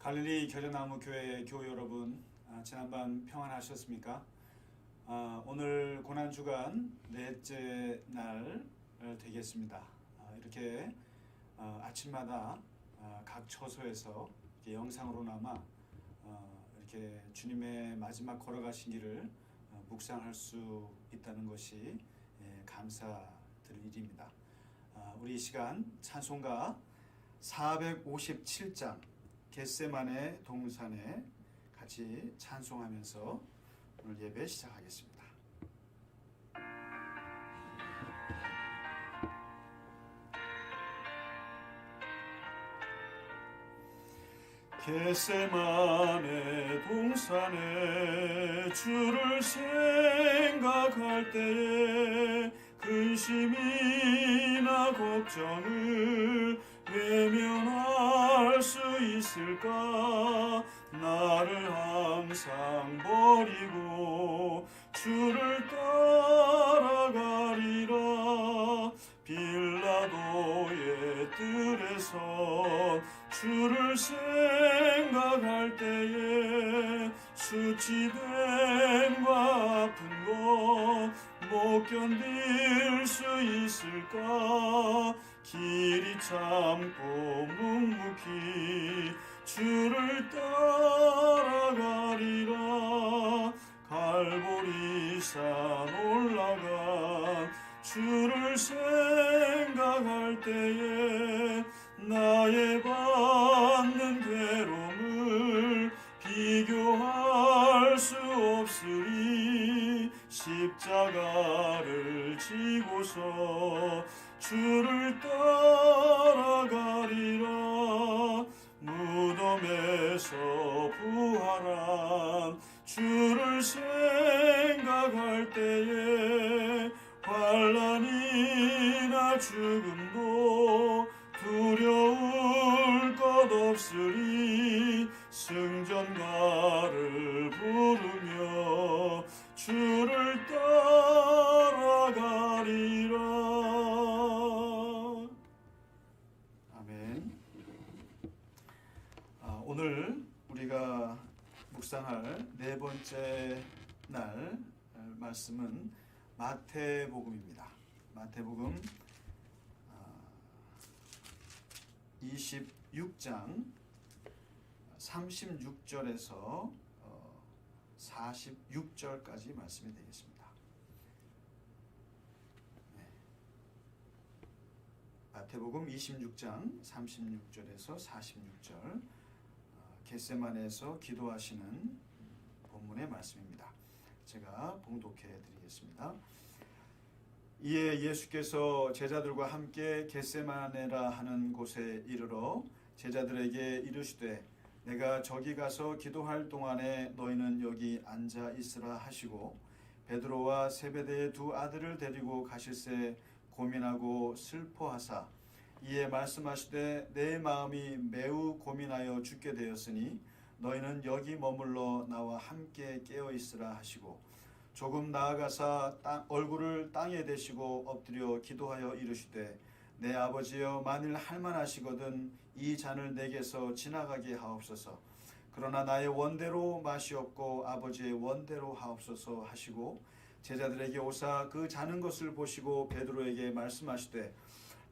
갈릴리 겨자나무 교회 교우 여러분, 지난밤 평안하셨습니까? 오늘 고난주간 넷째 날 되겠습니다. 이렇게 아침마다 각 처소에서 이렇게 영상으로나마 이렇게 주님의 마지막 걸어가신 길을 묵상할 수 있다는 것이 감사드릴 일입니다. 우리 이 시간 찬송가 457장 겟세마네 동산에 같이 찬송하면서 오늘 예배 시작하겠습니다. 겟세마네 동산에 주를 생각할 때에 근심이나 걱정을 외면할 수 있을까? 나를 항상 버리고 주를 따라가리라. 빌라도의 뜰에서 주를 생각할 때에 수치됨과 아픈 것 못 견딜 수 있을까? 길이 참고 묵묵히 주를 따라가리라. 갈보리산 올라가 주를 생각할 때에 나의 받는 괴로움을 비교할 수 없으리. 십자가를 지고서 주를 따라가리라. 무덤에서 부활한 주를 생각할 때에 환난이나 죽음도 두려울 것 없으리. 승전가를 부르며 주를 따라가리라. 아멘. 오늘 우리가 묵상할 네 번째 날 말씀은 마태복음입니다. 마태복음 26장 36절에서 46절까지 말씀이 되겠습니다. 마태복음 26장 36절에서 46절 겟세마네에서 기도하시는 본문의 말씀입니다. 제가 봉독해 드리겠습니다. 이에 예수께서 제자들과 함께 겟세마네라 하는 곳에 이르러 제자들에게 이르시되 내가 저기 가서 기도할 동안에 너희는 여기 앉아 있으라 하시고 베드로와 세베대의 두 아들을 데리고 가실새 고민하고 슬퍼하사 이에 말씀하시되 내 마음이 매우 고민하여 죽게 되었으니 너희는 여기 머물러 나와 함께 깨어 있으라 하시고 조금 나아가사 얼굴을 땅에 대시고 엎드려 기도하여 이르시되 내 아버지여 만일 할만하시거든 이 잔을 내게서 지나가게 하옵소서. 그러나 나의 원대로 마시옵고 아버지의 원대로 하옵소서 하시고 제자들에게 오사 그 자는 것을 보시고 베드로에게 말씀하시되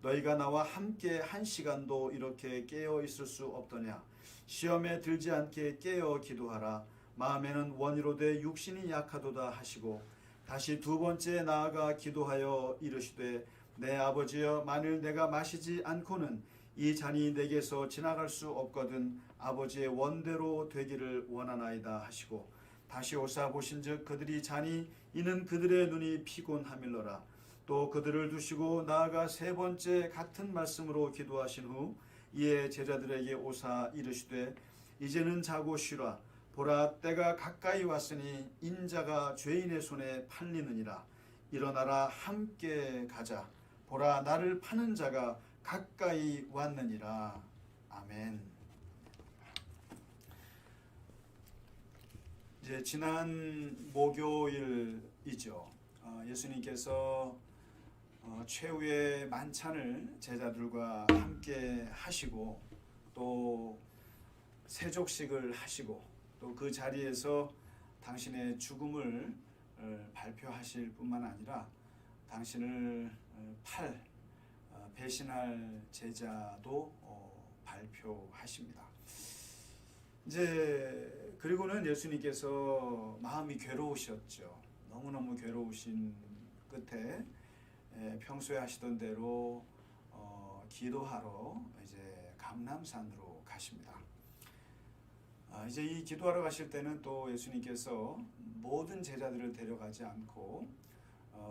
너희가 나와 함께 한 시간도 이렇게 깨어 있을 수 없더냐. 시험에 들지 않게 깨어 기도하라. 마음에는 원이로되 육신이 약하도다 하시고 다시 두 번째 나아가 기도하여 이르시되 내 아버지여 만일 내가 마시지 않고는 이 잔이 내게서 지나갈 수 없거든 아버지의 원대로 되기를 원하나이다 하시고 다시 오사 보신즉 그들이 자니 이는 그들의 눈이 피곤함일러라. 또 그들을 두시고 나아가 세 번째 같은 말씀으로 기도하신 후 이에 제자들에게 오사 이르시되 이제는 자고 쉬라. 보라 때가 가까이 왔으니 인자가 죄인의 손에 팔리느니라. 일어나라 함께 가자. 보라 나를 파는 자가 가까이 왔느니라. 아멘. 이제 지난 목요일이죠. 예수님께서 최후의 만찬을 제자들과 함께 하시고 또 세족식을 하시고 또 그 자리에서 당신의 죽음을 발표하실 뿐만 아니라 당신을 배신할 제자도 발표하십니다. 이제 그리고는 예수님께서 마음이 괴로우셨죠. 너무너무 괴로우신 끝에 평소에 하시던 대로 기도하러 이제 감람산으로 가십니다. 이제 이 기도하러 가실 때는 또 예수님께서 모든 제자들을 데려가지 않고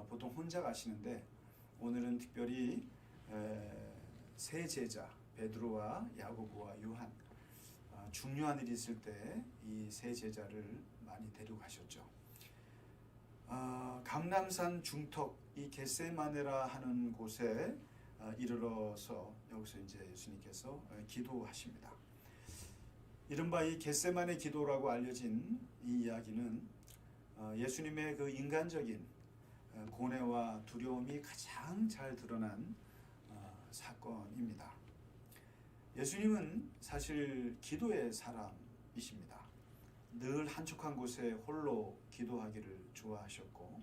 보통 혼자 가시는데 오늘은 특별히 세 제자 베드로와 야고보와 요한 중요한 일이 있을 때 이 세 제자를 많이 데리고 가셨죠. 감람산 중턱 이 겟세마네라 하는 곳에 이르러서 여기서 이제 예수님께서 기도하십니다. 이른바 이 겟세마네 기도라고 알려진 이 이야기는 예수님의 그 인간적인 고뇌와 두려움이 가장 잘 드러난 사건입니다. 예수님은 사실 기도의 사람이십니다. 늘 한적한 곳에 홀로 기도하기를 좋아하셨고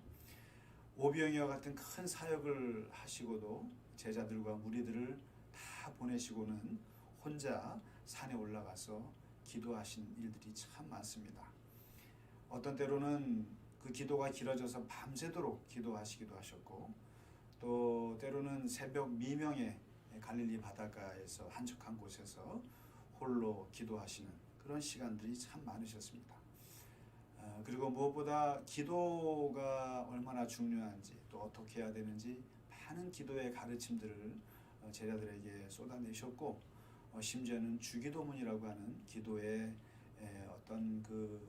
오병이와 같은 큰 사역을 하시고도 제자들과 무리들을 다 보내시고는 혼자 산에 올라가서 기도하신 일들이 참 많습니다. 어떤 때로는 그 기도가 길어져서 밤새도록 기도하시기도 하셨고 또 때로는 새벽 미명에 갈릴리 바닷가에서 한적한 곳에서 홀로 기도하시는 그런 시간들이 참 많으셨습니다. 그리고 무엇보다 기도가 얼마나 중요한지 또 어떻게 해야 되는지 많은 기도의 가르침들을 제자들에게 쏟아내셨고 심지어는 주기도문이라고 하는 기도의 어떤 그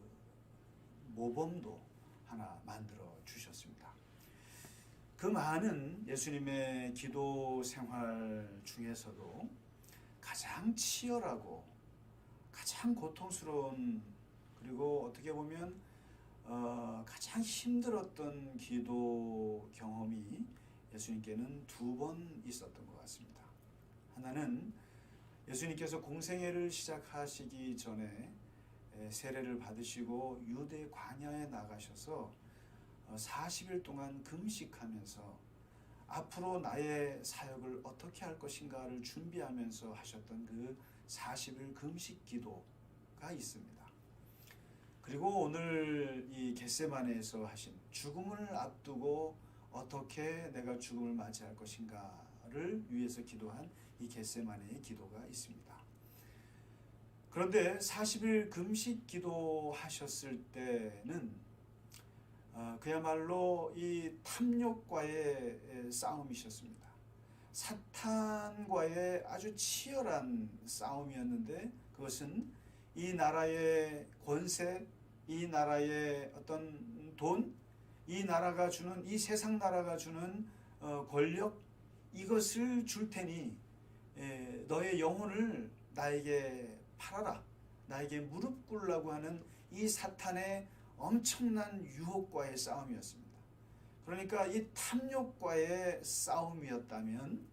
모범도 하나 만들어 주셨습니다. 그 많은 예수님의 기도 생활 중에서도 가장 치열하고 가장 고통스러운 그리고 어떻게 보면 가장 힘들었던 기도 경험이 예수님께는 2번 있었던 것 같습니다. 하나는 예수님께서 공생애를 시작하시기 전에 세례를 받으시고 유대 광야에 나가셔서 40일 동안 금식하면서 앞으로 나의 사역을 어떻게 할 것인가를 준비하면서 하셨던 그 40일 금식 기도가 있습니다. 그리고 오늘 이 겟세마네에서 하신 죽음을 앞두고 어떻게 내가 죽음을 맞이할 것인가를 위해서 기도한 이 겟세마네의 기도가 있습니다. 그런데 40일 금식 기도하셨을 때는 그야말로 이 탐욕과의 싸움이셨습니다. 사탄과의 아주 치열한 싸움이었는데 그것은 이 나라의 권세, 이 나라의 어떤 돈, 이 나라가 주는 이 세상 나라가 주는 권력 이것을 줄 테니 너의 영혼을 나에게 팔아라. 나에게 무릎 꿇으라고 하는 이 사탄의 엄청난 유혹과의 싸움이었습니다. 그러니까 이 탐욕과의 싸움이었다면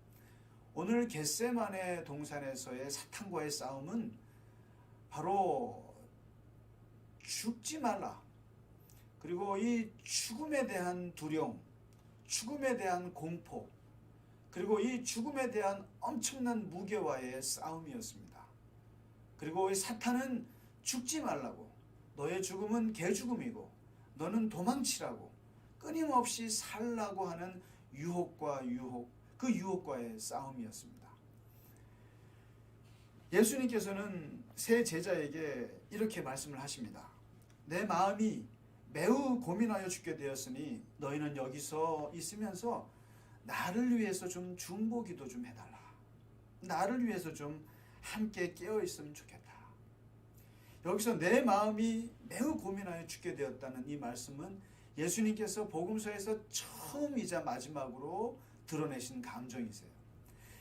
오늘 겟세마네 동산에서의 사탄과의 싸움은 바로 죽지 말라. 그리고 이 죽음에 대한 두려움, 죽음에 대한 공포, 그리고 이 죽음에 대한 엄청난 무게와의 싸움이었습니다. 그리고 이 사탄은 죽지 말라고, 너의 죽음은 개죽음이고 너는 도망치라고 끊임없이 살라고 하는 유혹과 유혹, 그 유혹과의 싸움이었습니다. 예수님께서는 세 제자에게 이렇게 말씀을 하십니다. 내 마음이 매우 고민하여 죽게 되었으니 너희는 여기서 있으면서 나를 위해서 좀 중보기도 좀 해달라. 나를 위해서 좀 함께 깨어 있으면 좋겠다. 여기서 내 마음이 매우 고민하여 죽게 되었다는 이 말씀은 예수님께서 복음서에서 처음이자 마지막으로 드러내신 감정이세요.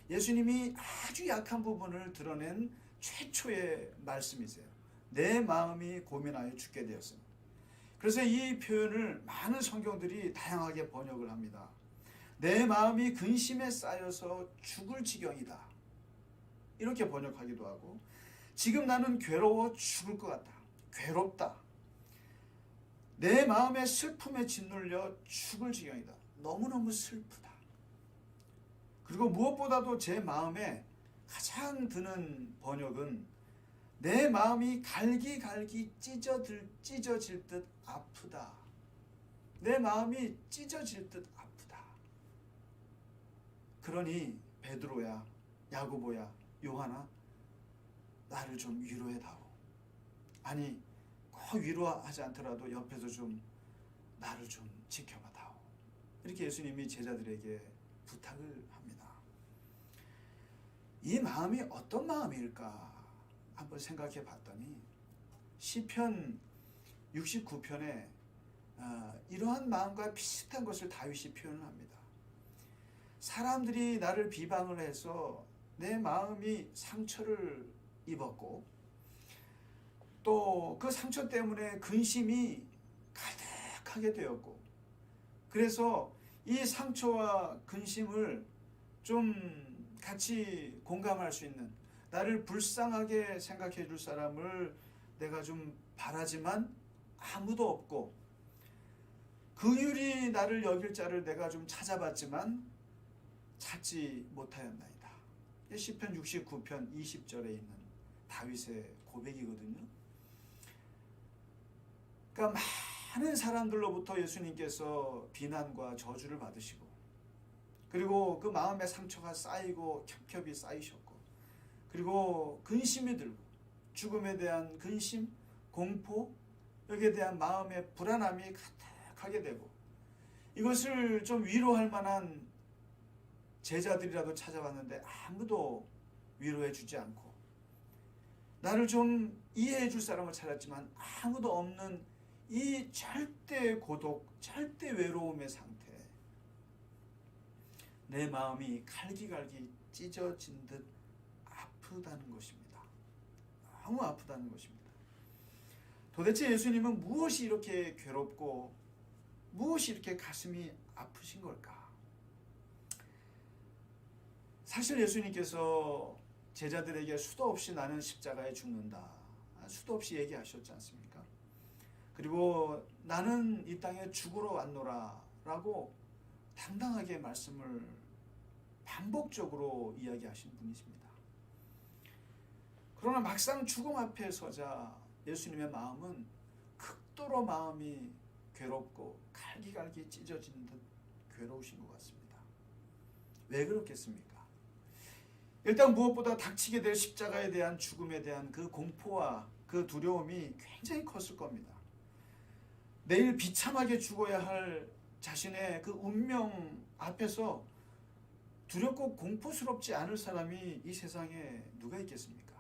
예수님이 아주 약한 부분을 드러낸 최초의 말씀이세요. 내 마음이 고민하여 죽게 되었습니다. 그래서 이 표현을 많은 성경들이 다양하게 번역을 합니다. 내 마음이 근심에 쌓여서 죽을 지경이다. 이렇게 번역하기도 하고 지금 나는 괴로워 죽을 것 같다. 괴롭다. 내 마음의 슬픔에 짓눌려 죽을 지경이다. 너무너무 슬프다. 그리고 무엇보다도 제 마음에 가장 드는 번역은 내 마음이 갈기갈기 찢어질 듯 아프다. 내 마음이 찢어질 듯 아프다. 그러니 베드로야, 야고보야, 요한아, 나를 좀 위로해다오. 아니, 꼭 위로하지 않더라도 옆에서 좀 나를 좀 지켜봐다오. 이렇게 예수님이 제자들에게 부탁을 합니다. 이 마음이 어떤 마음일까 한번 생각해 봤더니 시편 69편에 이러한 마음과 비슷한 것을 다윗이 표현을 합니다. 사람들이 나를 비방을 해서 내 마음이 상처를 입었고 또 그 상처 때문에 근심이 가득하게 되었고 그래서 이 상처와 근심을 좀 같이 공감할 수 있는 나를 불쌍하게 생각해 줄 사람을 내가 좀 바라지만 아무도 없고 긍휼히 나를 여길 자를 내가 좀 찾아봤지만 찾지 못하였나이다. 시편 69편 20절에 있는 다윗의 고백이거든요. 그러니까 많은 사람들로부터 예수님께서 비난과 저주를 받으시고 그리고 그 마음의 상처가 쌓이고 겹겹이 쌓이셨고 그리고 근심이 들고 죽음에 대한 근심, 공포, 여기에 대한 마음의 불안함이 가득하게 되고 이것을 좀 위로할 만한 제자들이라도 찾아왔는데 아무도 위로해 주지 않고 나를 좀 이해해 줄 사람을 찾았지만 아무도 없는 이 절대 고독, 절대 외로움의 상태, 내 마음이 갈기갈기 찢어진 듯 아프다는 것입니다. 너무 아프다는 것입니다. 도대체 예수님은 무엇이 이렇게 괴롭고 무엇이 이렇게 가슴이 아프신 걸까? 사실 예수님께서 제자들에게 수도 없이 나는 십자가에 죽는다. 수도 없이 얘기하셨지 않습니까? 그리고 나는 이 땅에 죽으러 왔노라 라고 당당하게 말씀을 반복적으로 이야기하신 분이십니다. 그러나 막상 죽음 앞에 서자 예수님의 마음은 극도로 마음이 괴롭고 갈기갈기 찢어진 듯 괴로우신 것 같습니다. 왜 그렇겠습니까? 일단 무엇보다 닥치게 될 십자가에 대한 죽음에 대한 그 공포와 그 두려움이 굉장히 컸을 겁니다. 내일 비참하게 죽어야 할 자신의 그 운명 앞에서 두렵고 공포스럽지 않을 사람이 이 세상에 누가 있겠습니까?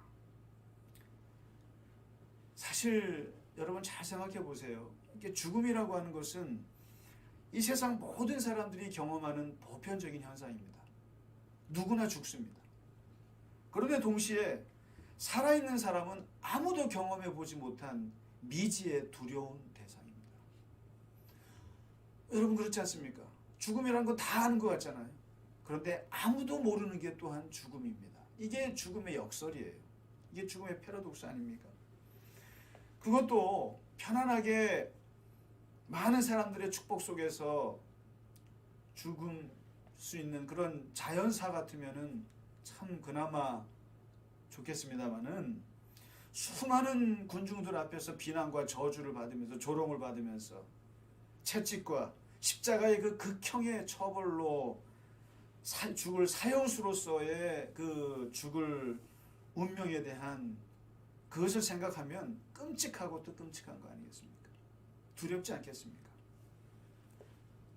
사실 여러분 잘 생각해 보세요. 이게 죽음이라고 하는 것은 이 세상 모든 사람들이 경험하는 보편적인 현상입니다. 누구나 죽습니다. 그런데 동시에 살아있는 사람은 아무도 경험해 보지 못한 미지의 두려운 대상입니다. 여러분 그렇지 않습니까? 죽음이라는 건 다 아는 것 같잖아요. 그런데 아무도 모르는 게 또한 죽음입니다. 이게 죽음의 역설이에요. 이게 죽음의 패러독스 아닙니까? 그것도 편안하게 많은 사람들의 축복 속에서 죽을 수 있는 그런 자연사 같으면은 참 그나마 좋겠습니다만은 수많은 군중들 앞에서 비난과 저주를 받으면서 조롱을 받으면서 채찍과 십자가의 그 극형의 처벌로 죽을 사형수로서의 그 죽을 운명에 대한 그것을 생각하면 끔찍하고 또 끔찍한 거 아니겠습니까? 두렵지 않겠습니까?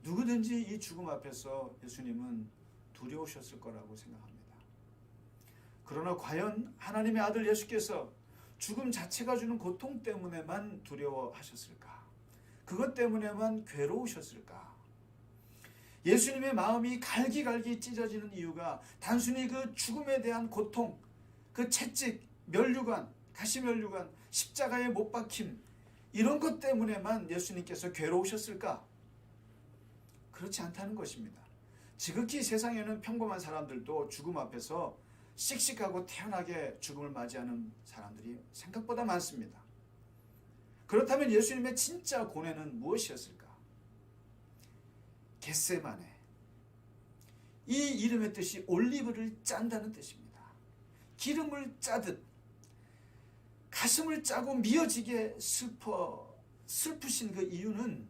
누구든지 이 죽음 앞에서 예수님은 두려우셨을 거라고 생각합니다. 그러나 과연 하나님의 아들 예수께서 죽음 자체가 주는 고통 때문에만 두려워하셨을까? 그것 때문에만 괴로우셨을까? 예수님의 마음이 갈기갈기 찢어지는 이유가 단순히 그 죽음에 대한 고통, 그 채찍, 면류관, 가시면류관, 십자가에 못 박힘 이런 것 때문에만 예수님께서 괴로우셨을까? 그렇지 않다는 것입니다. 지극히 세상에는 평범한 사람들도 죽음 앞에서 씩씩하고 태연하게 죽음을 맞이하는 사람들이 생각보다 많습니다. 그렇다면 예수님의 진짜 고뇌는 무엇이었을까? 겟세마네. 이 이름의 뜻이 올리브를 짠다는 뜻입니다. 기름을 짜듯 가슴을 짜고 미어지게 슬프신 그 이유는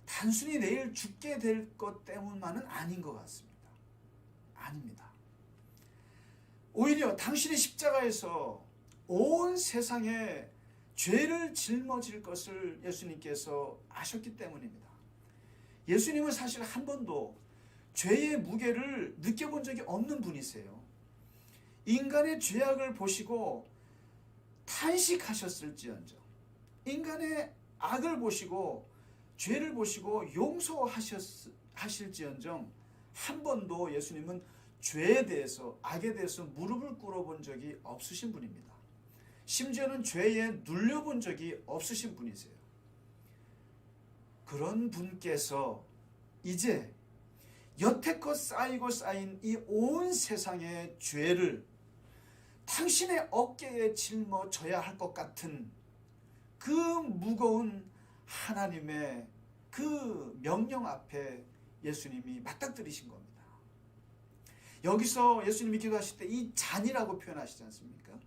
단순히 내일 죽게 될 것 때문만은 아닌 것 같습니다. 아닙니다. 오히려 당신의 십자가에서 온 세상에 죄를 짊어질 것을 예수님께서 아셨기 때문입니다. 예수님은 사실 한 번도 죄의 무게를 느껴본 적이 없는 분이세요. 인간의 죄악을 보시고 탄식하셨을지언정, 인간의 악을 보시고 죄를 보시고 용서하실지언정 한 번도 예수님은 죄에 대해서, 악에 대해서 무릎을 꿇어본 적이 없으신 분입니다. 심지어는 죄에 눌려본 적이 없으신 분이세요. 그런 분께서 이제 여태껏 쌓이고 쌓인 이 온 세상의 죄를 당신의 어깨에 짊어져야 할 것 같은 그 무거운 하나님의 그 명령 앞에 예수님이 맞닥뜨리신 겁니다. 여기서 예수님이 기도하실 때 이 잔이라고 표현하시지 않습니까?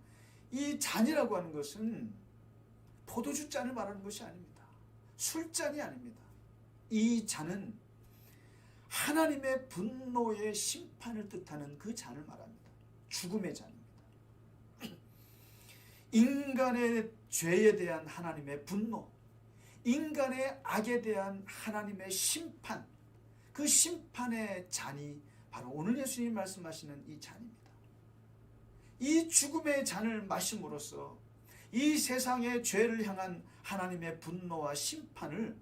이 잔이라고 하는 것은 포도주 잔을 말하는 것이 아닙니다. 술잔이 아닙니다. 이 잔은 하나님의 분노의 심판을 뜻하는 그 잔을 말합니다. 죽음의 잔입니다. 인간의 죄에 대한 하나님의 분노, 인간의 악에 대한 하나님의 심판, 그 심판의 잔이 바로 오늘 예수님이 말씀하시는 이 잔입니다. 이 죽음의 잔을 마심으로써 이 세상의 죄를 향한 하나님의 분노와 심판을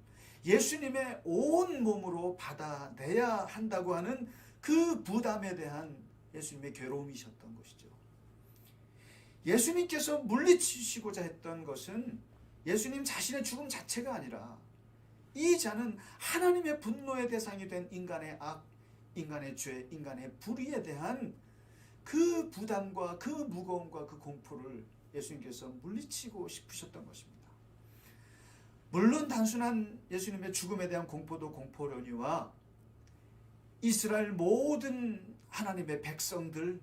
예수님의 온 몸으로 받아내야 한다고 하는 그 부담에 대한 예수님의 괴로움이셨던 것이죠. 예수님께서 물리치시고자 했던 것은 예수님 자신의 죽음 자체가 아니라 이 잔은 하나님의 분노의 대상이 된 인간의 악, 인간의 죄, 인간의 불의에 대한 그 부담과 그 무거움과 그 공포를 예수님께서 물리치고 싶으셨던 것입니다. 물론 단순한 예수님의 죽음에 대한 공포도 공포려니와 이스라엘 모든 하나님의 백성들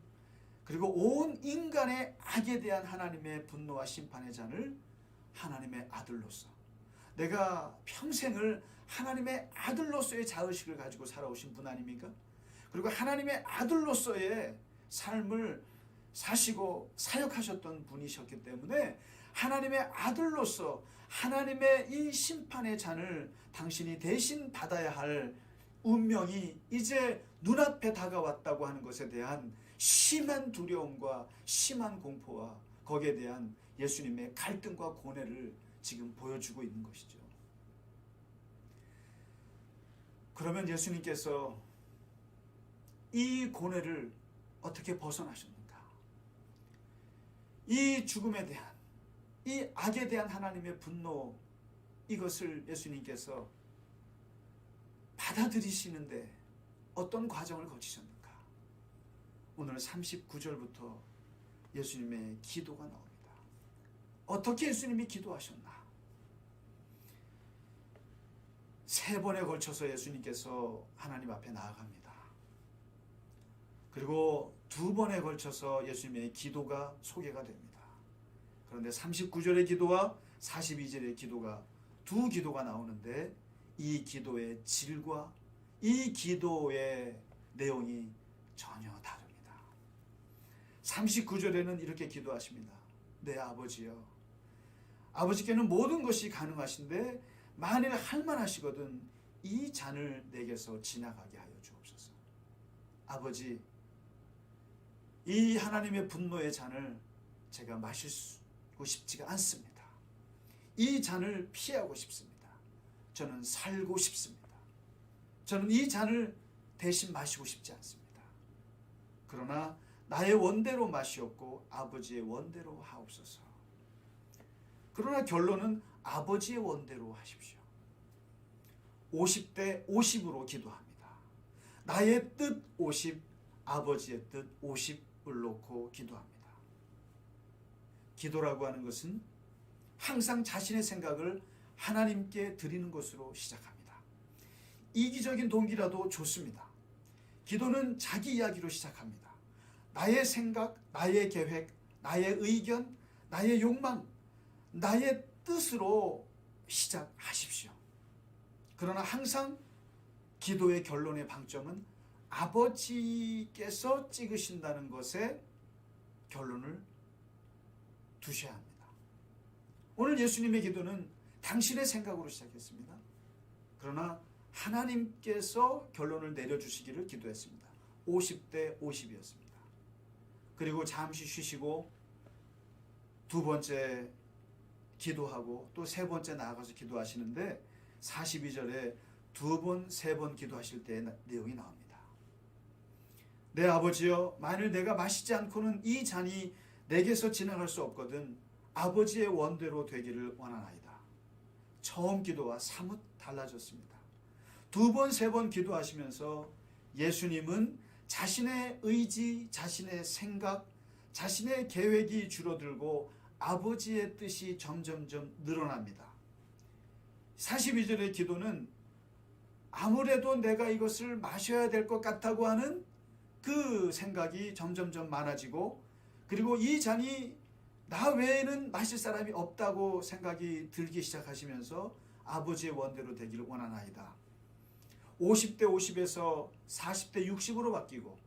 그리고 온 인간의 악에 대한 하나님의 분노와 심판의 잔을 하나님의 아들로서, 내가 평생을 하나님의 아들로서의 자의식을 가지고 살아오신 분 아닙니까? 그리고 하나님의 아들로서의 삶을 사시고 사역하셨던 분이셨기 때문에 하나님의 아들로서 하나님의 이 심판의 잔을 당신이 대신 받아야 할 운명이 이제 눈앞에 다가왔다고 하는 것에 대한 심한 두려움과 심한 공포와 거기에 대한 예수님의 갈등과 고뇌를 지금 보여주고 있는 것이죠. 그러면 예수님께서 이 고뇌를 어떻게 벗어나셨는가? 이 죽음에 대한, 이 악에 대한 하나님의 분노, 이것을 예수님께서 받아들이시는데 어떤 과정을 거치셨는가? 오늘 39절부터 예수님의 기도가 나옵니다. 어떻게 예수님이 기도하셨나? 3번에 걸쳐서 예수님께서 하나님 앞에 나아갑니다. 그리고 2번에 걸쳐서 예수님의 기도가 소개가 됩니다. 그런데 39절의 기도와 42절의 기도가 두 기도가 나오는데 이 기도의 질과 이 기도의 내용이 전혀 다릅니다. 39절에는 이렇게 기도하십니다. 내 아버지여, 아버지께는 모든 것이 가능하신데 만일 할만하시거든 이 잔을 내게서 지나가게 하여 주옵소서. 아버지, 이 하나님의 분노의 잔을 제가 마시고 싶지가 않습니다. 이 잔을 피하고 싶습니다. 저는 살고 싶습니다. 저는 이 잔을 대신 마시고 싶지 않습니다. 그러나 나의 원대로 마시옵고 아버지의 원대로 하옵소서. 그러나 결론은 아버지의 원대로 하십시오. 50대 50으로 기도합니다. 나의 뜻 50, 아버지의 뜻 50을 놓고 기도합니다. 기도라고 하는 것은 항상 자신의 생각을 하나님께 드리는 것으로 시작합니다. 이기적인 동기라도 좋습니다. 기도는 자기 이야기로 시작합니다. 나의 생각, 나의 계획, 나의 의견, 나의 욕망, 나의 뜻으로 시작하십시오. 그러나 항상 기도의 결론의 방점은 아버지께서 찍으신다는 것에 결론을 두셔야 합니다. 오늘 예수님의 기도는 당신의 생각으로 시작했습니다. 그러나 하나님께서 결론을 내려주시기를 기도했습니다. 50대 50이었습니다. 그리고 잠시 쉬시고 두 번째 기도하고 또 세 번째 나아가서 기도하시는데 42절에 두 번, 세 번 기도하실 때의 내용이 나옵니다. 내 아버지여, 만일 내가 마시지 않고는 이 잔이 내게서 지나갈 수 없거든 아버지의 원대로 되기를 원하나이다. 처음 기도와 사뭇 달라졌습니다. 두 번, 세 번 기도하시면서 예수님은 자신의 의지, 자신의 생각, 자신의 계획이 줄어들고 아버지의 뜻이 점점점 늘어납니다. 42절의 기도는 아무래도 내가 이것을 마셔야 될 것 같다고 하는 그 생각이 점점점 많아지고, 그리고 이 잔이 나 외에는 마실 사람이 없다고 생각이 들기 시작하시면서 아버지의 원대로 되기를 원하나이다. 50대 50에서 40대 60으로 바뀌고,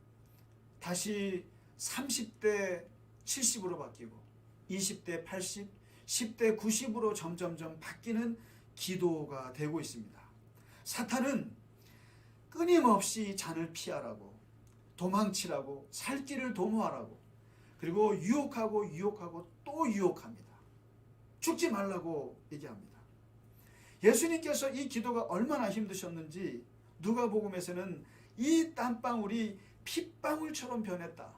다시 30대 70으로 바뀌고, 20대 80, 10대 90으로 점점점 바뀌는 기도가 되고 있습니다. 사탄은 끊임없이 잔을 피하라고, 도망치라고, 살 길을 도모하라고, 그리고 유혹하고 또 유혹합니다. 죽지 말라고 얘기합니다. 예수님께서 이 기도가 얼마나 힘드셨는지 누가복음에서는 이 땀방울이 핏방울처럼 변했다.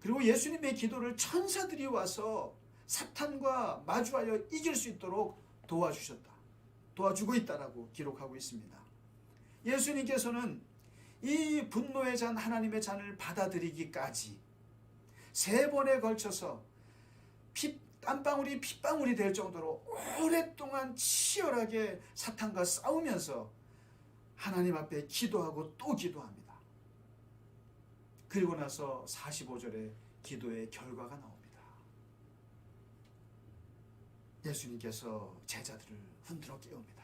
그리고 예수님의 기도를 천사들이 와서 사탄과 마주하여 이길 수 있도록 도와주고 있다라고 기록하고 있습니다. 예수님께서는 이 분노의 잔, 하나님의 잔을 받아들이기까지 세 번에 걸쳐서 땀방울이 핏방울이 될 정도로 오랫동안 치열하게 사탄과 싸우면서 하나님 앞에 기도하고 또 기도합니다. 그리고 나서 45절에 기도의 결과가 나옵니다. 예수님께서 제자들을 흔들어 깨웁니다.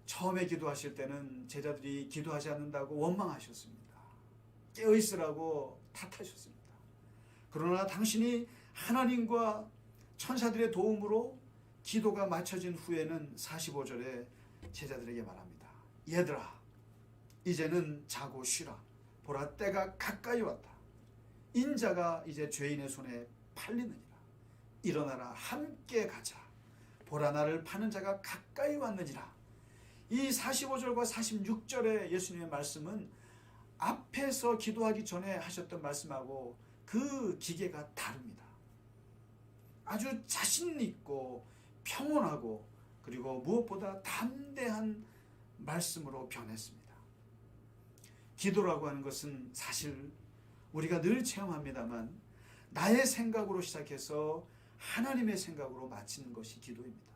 처음에 기도하실 때는 제자들이 기도하지 않는다고 원망하셨습니다. 깨어있으라고 탓하셨습니다. 그러나 당신이 하나님과 천사들의 도움으로 기도가 맞춰진 후에는 45절에 제자들에게 말합니다. 얘들아, 이제는 자고 쉬라. 보라, 때가 가까이 왔다. 인자가 이제 죄인의 손에 팔리느니라. 일어나라, 함께 가자. 보라, 나를 파는 자가 가까이 왔느니라. 이 45절과 46절의 예수님의 말씀은 앞에서 기도하기 전에 하셨던 말씀하고 그 기계가 다릅니다. 아주 자신 있고 평온하고 그리고 무엇보다 담대한 말씀으로 변했습니다. 기도라고 하는 것은 사실 우리가 늘 체험합니다만 나의 생각으로 시작해서 하나님의 생각으로 마치는 것이 기도입니다.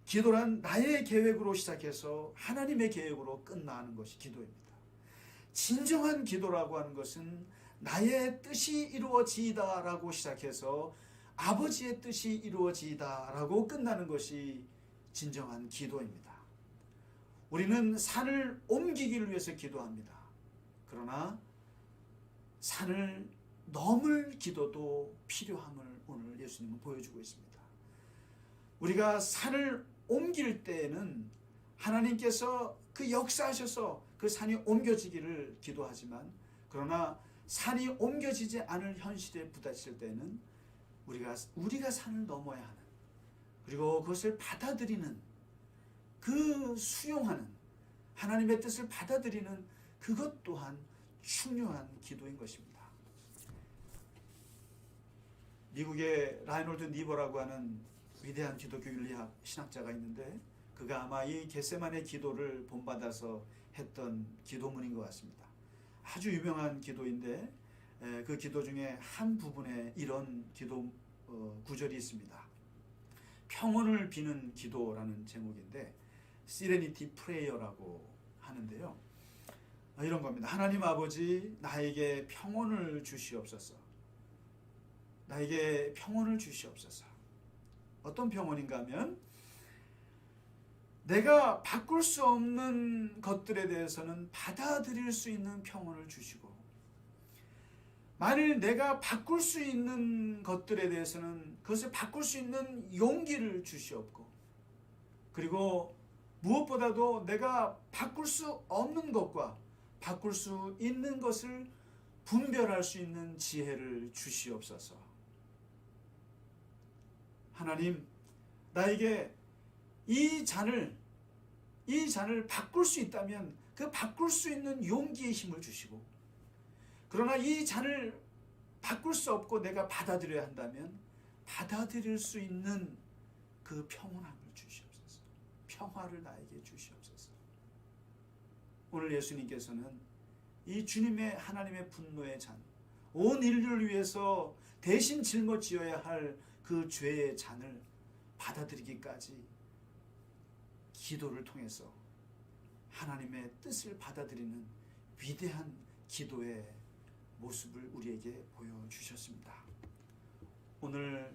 기도란 나의 계획으로 시작해서 하나님의 계획으로 끝나는 것이 기도입니다. 진정한 기도라고 하는 것은 나의 뜻이 이루어지이다라고 시작해서 아버지의 뜻이 이루어지이다라고 끝나는 것이 진정한 기도입니다. 우리는 산을 옮기기를 위해서 기도합니다. 그러나 산을 넘을 기도도 필요함을 오늘 예수님은 보여주고 있습니다. 우리가 산을 옮길 때에는 하나님께서 그 역사하셔서 그 산이 옮겨지기를 기도하지만, 그러나 산이 옮겨지지 않을 현실에 부딪힐 때는 우리가 산을 넘어야 하는, 그리고 그것을 받아들이는, 그 수용하는, 하나님의 뜻을 받아들이는 그것 또한 중요한 기도인 것입니다. 미국의 라이놀드 니버라고 하는 위대한 기독교 윤리학 신학자가 있는데, 그가 아마 이 겟세마네 기도를 본받아서 했던 기도문인 것 같습니다. 아주 유명한 기도인데 그 기도 중에 한 부분에 이런 기도 구절이 있습니다. 평온을 비는 기도라는 제목인데 시레니티 프레이어라고 하는데요. 이런 겁니다. 하나님 아버지, 나에게 평온을 주시옵소서. 나에게 평온을 주시옵소서. 어떤 평온인가 하면 내가 바꿀 수 없는 것들에 대해서는 받아들일 수 있는 평온을 주시고, 만일 내가 바꿀 수 있는 것들에 대해서는 그것을 바꿀 수 있는 용기를 주시옵고, 그리고 무엇보다도 내가 바꿀 수 없는 것과 바꿀 수 있는 것을 분별할 수 있는 지혜를 주시옵소서. 하나님, 나에게 이 잔을 바꿀 수 있다면 그 바꿀 수 있는 용기의 힘을 주시고, 그러나 이 잔을 바꿀 수 없고 내가 받아들여야 한다면 받아들일 수 있는 그 평온함을 주시옵소서. 평화를 나에게 주시옵소서. 오늘 예수님께서는 이 주님의 하나님의 분노의 잔, 온 인류를 위해서 대신 짊어지어야 할 그 죄의 잔을 받아들이기까지 기도를 통해서 하나님의 뜻을 받아들이는 위대한 기도의 모습을 우리에게 보여주셨습니다. 오늘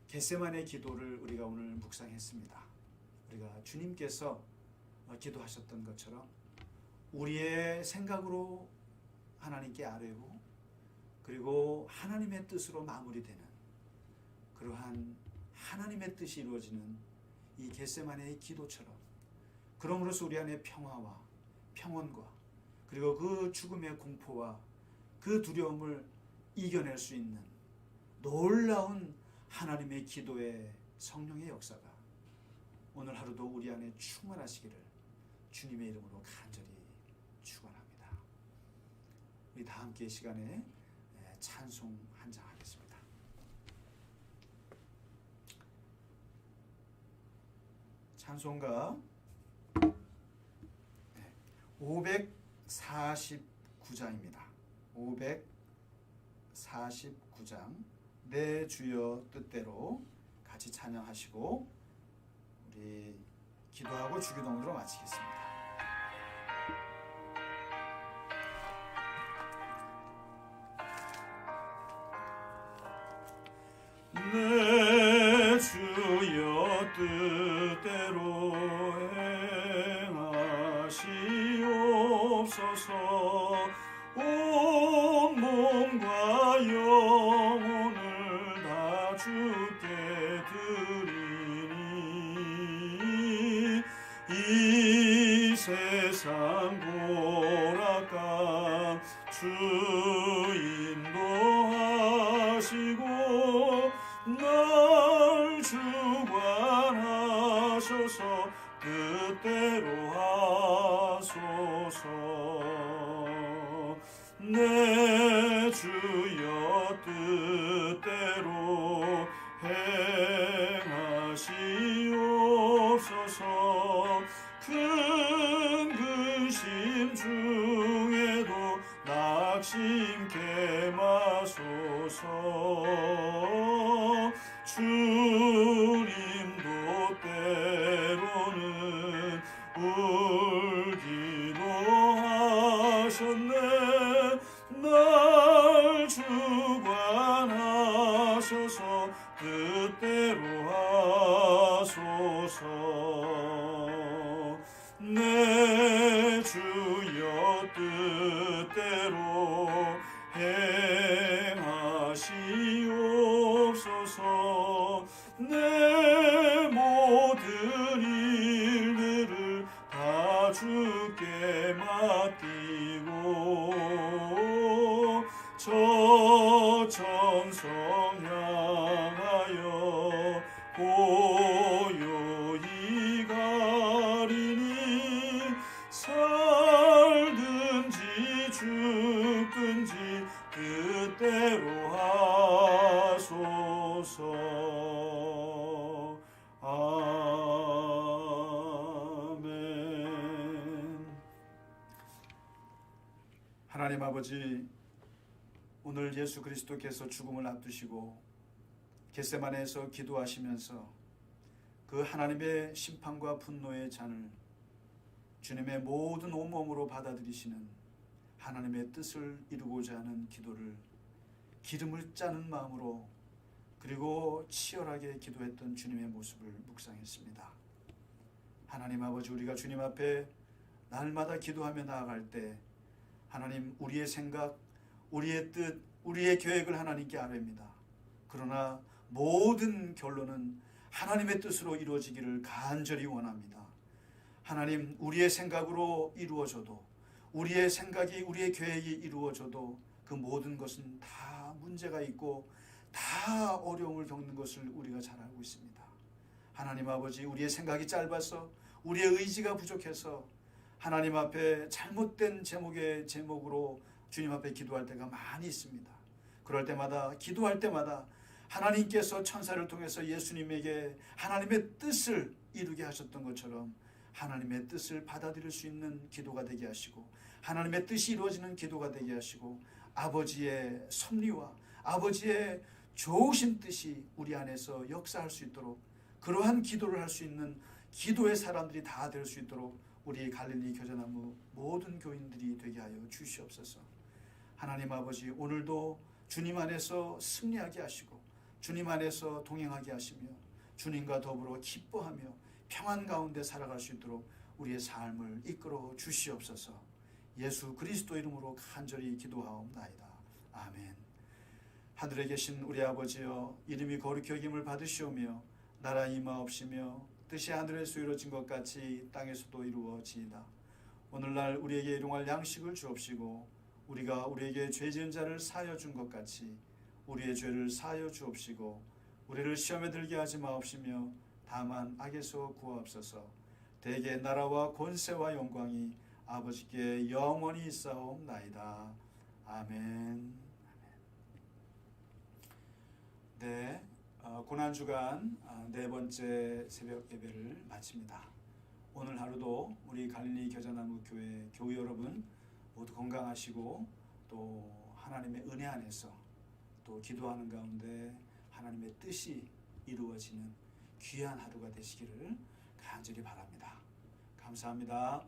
겟세마네 기도를 우리가 오늘 묵상했습니다. 우리가 주님께서 기도하셨던 것처럼 우리의 생각으로 하나님께 아뢰고, 그리고 하나님의 뜻으로 마무리되는 그러한 하나님의 뜻이 이루어지는 이 겟세마네의 기도처럼, 그러므로서 우리 안에 평화와 평온과 그리고 그 죽음의 공포와 그 두려움을 이겨낼 수 있는 놀라운 하나님의 기도의 성령의 역사가 오늘 하루도 우리 안에 충만하시기를 주님의 이름으로 간절히 축원합니다. 우리 다 함께 시간에 찬송 한 장 하겠습니다. 찬송가 549장입니다. 549장 내 주여 뜻대로 같이 찬양하시고 우리 기도하고 주기도문으로 마치겠습니다. 내 주여 뜻대로 행하시옵소서. 온 몸과 영혼을 다 주께 드리니 이 세상 고락감 주 인도하시고 날 주관하셔서 뜻대로 하소서. 내 주여 뜻대로 행하시옵소서. 큰 근심 중에도 낙심케 마소서. 주님도 때로는 울기도 하셨네. 날 주관하셔서 뜻대로 하소서. 내 주여 뜻대로 행하시옵소서. 내 모든 일들을 다 주께 맡기고 저 천성 향하여 고요히 가리니 살든지 죽든지 뜻대로 하소서. 아멘. 하나님 아버지, 오늘 예수 그리스도께서 죽음을 앞두시고 겟세마네에서 기도하시면서 그 하나님의 심판과 분노의 잔을 주님의 모든 온몸으로 받아들이시는 하나님의 뜻을 이루고자 하는 기도를 기름을 짜는 마음으로 그리고 치열하게 기도했던 주님의 모습을 묵상했습니다. 하나님 아버지, 우리가 주님 앞에 날마다 기도하며 나아갈 때 하나님, 우리의 생각, 우리의 뜻, 우리의 계획을 하나님께 아뢰입니다. 그러나 모든 결론은 하나님의 뜻으로 이루어지기를 간절히 원합니다. 하나님, 우리의 생각으로 이루어져도, 우리의 생각이, 우리의 계획이 이루어져도 그 모든 것은 다 문제가 있고 다 어려움을 겪는 것을 우리가 잘 알고 있습니다. 하나님 아버지, 우리의 생각이 짧아서, 우리의 의지가 부족해서 하나님 앞에 잘못된 제목으로 주님 앞에 기도할 때가 많이 있습니다. 그럴 때마다, 기도할 때마다 하나님께서 천사를 통해서 예수님에게 하나님의 뜻을 이루게 하셨던 것처럼 하나님의 뜻을 받아들일 수 있는 기도가 되게 하시고, 하나님의 뜻이 이루어지는 기도가 되게 하시고, 아버지의 섭리와 아버지의 좋으신 뜻이 우리 안에서 역사할 수 있도록, 그러한 기도를 할 수 있는 기도의 사람들이 다 될 수 있도록 우리 갈릴리 교제나무 모든 교인들이 되게 하여 주시옵소서. 하나님 아버지, 오늘도 주님 안에서 승리하게 하시고 주님 안에서 동행하게 하시며 주님과 더불어 기뻐하며 평안 가운데 살아갈 수 있도록 우리의 삶을 이끌어 주시옵소서. 예수 그리스도 이름으로 간절히 기도하옵나이다. 아멘. 하늘에 계신 우리 아버지여, 이름이 거룩히 여김을 받으시오며 나라 임하옵시며 뜻이 하늘에서 이루어진 것 같이 땅에서도 이루어지이다. 오늘날 우리에게 일용할 양식을 주옵시고 우리가 우리에게 죄 지은 자를 사하여 준 것 같이 우리의 죄를 사하여 주옵시고 우리를 시험에 들게 하지 마옵시며 다만 악에서 구하옵소서. 대개 나라와 권세와 영광이 아버지께 영원히 있사옵나이다. 아멘. 네, 고난주간 네 번째 새벽 예배를 마칩니다. 오늘 하루도 우리 갈릴리 겨자나무 교회 교우 여러분 모두 건강하시고 또 하나님의 은혜 안에서 또 기도하는 가운데 하나님의 뜻이 이루어지는 귀한 하루가 되시기를 간절히 바랍니다. 감사합니다.